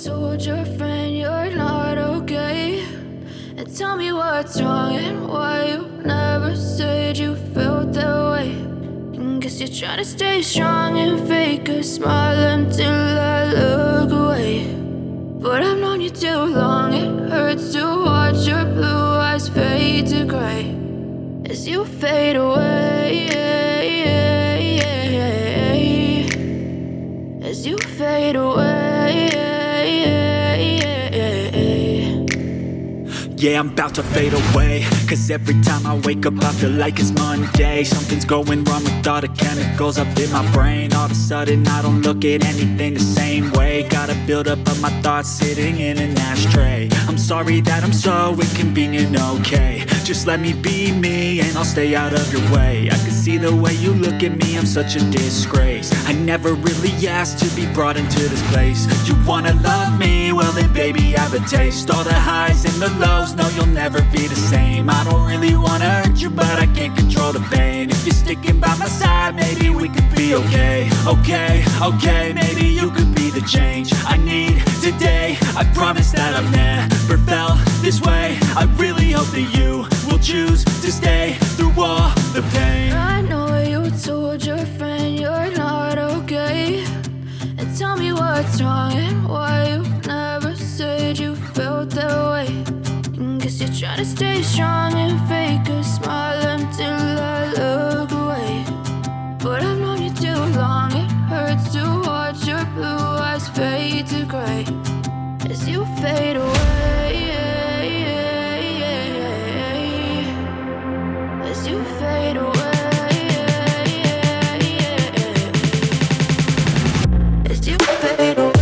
told your friend you're not okay? And tell me what's wrong and why you never said you felt that way. And guess you're trying to stay strong and fake a smile until I look away. But I've known you too long, it hurts to watch your blue eyes fade to gray as you fade away, as you fade away. Yeah, I'm about to fade away, cause every time I wake up I feel like it's Monday. Something's going wrong with all the chemicals up in my brain. All of a sudden I don't look at anything the same way. Got a buildup of my thoughts sitting in an ashtray. I'm sorry that I'm so inconvenient, okay? Just let me be me and I'll stay out of your way. I can see the way you look at me, I'm such a disgrace. I never really asked to be brought into this place. You wanna love me? Well then baby I have a taste. All the highs and the lows, no you'll never be the same. I don't really wanna hurt you but I can't control the pain. If you're sticking by my side maybe we could be okay. Okay, maybe you could be the change I need today. I promise that I've never felt this way. I really hope that you will choose to stay through all the pain. I know you told your friend you're not okay. And tell me what's wrong and why you never said you felt that way. And guess you're trying to stay strong and fake a smile until I look away. But I've known you too long, it hurts to watch your blue eyes fade to gray as you fade away, as you fade away, as you fade away.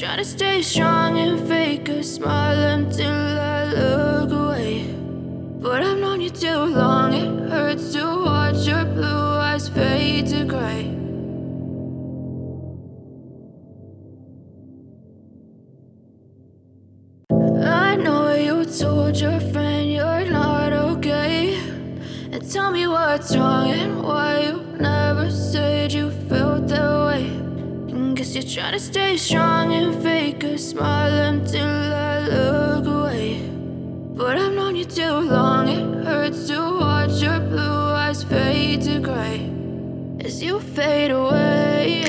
Trying to stay strong and fake a smile until I look away. But I've known you too long, it hurts to watch your blue eyes fade to gray. I know you told your friend you're not okay. And tell me what's wrong and why you never said you felt that way. Guess you're trying to stay strong and fake a smile until I look away. But I've known you too long, it hurts to watch your blue eyes fade to gray as you fade away,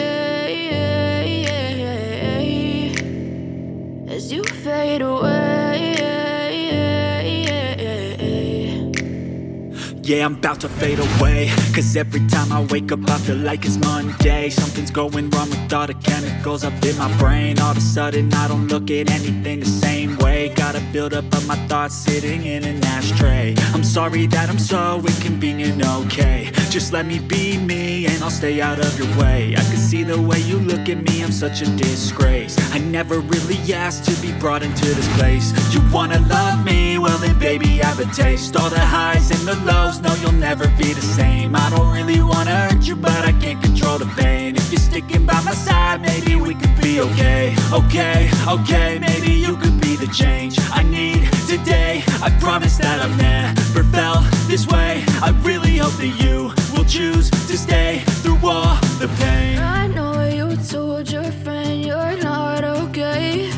as you fade away. Yeah, I'm about to fade away, cause every time I wake up I feel like it's Monday. Something's going wrong with all the chemicals up in my brain. All of a sudden I don't look at anything the same way. Gotta build up of my thoughts sitting in an ashtray. I'm sorry that I'm so inconvenient, okay. Just let me be me and I'll stay out of your way. I can see the way you look at me, I'm such a disgrace. I never really asked to be brought into this place. You wanna love me? Well then baby, have a taste. All the highs and the lows, no you'll never be the same. I don't really wanna hurt you, but I can't control the pain. If you're sticking by my side, maybe we could be okay. Okay, maybe you could be the change I need today. I promise that I've never felt this way. I really hope that you will choose to stay through all the pain. I know you told your friend you're not okay,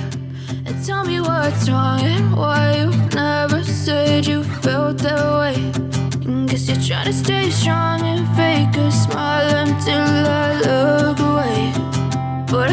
and tell me what's wrong and why you never said you felt that way. And guess you're trying to stay strong and fake a smile until I look away. But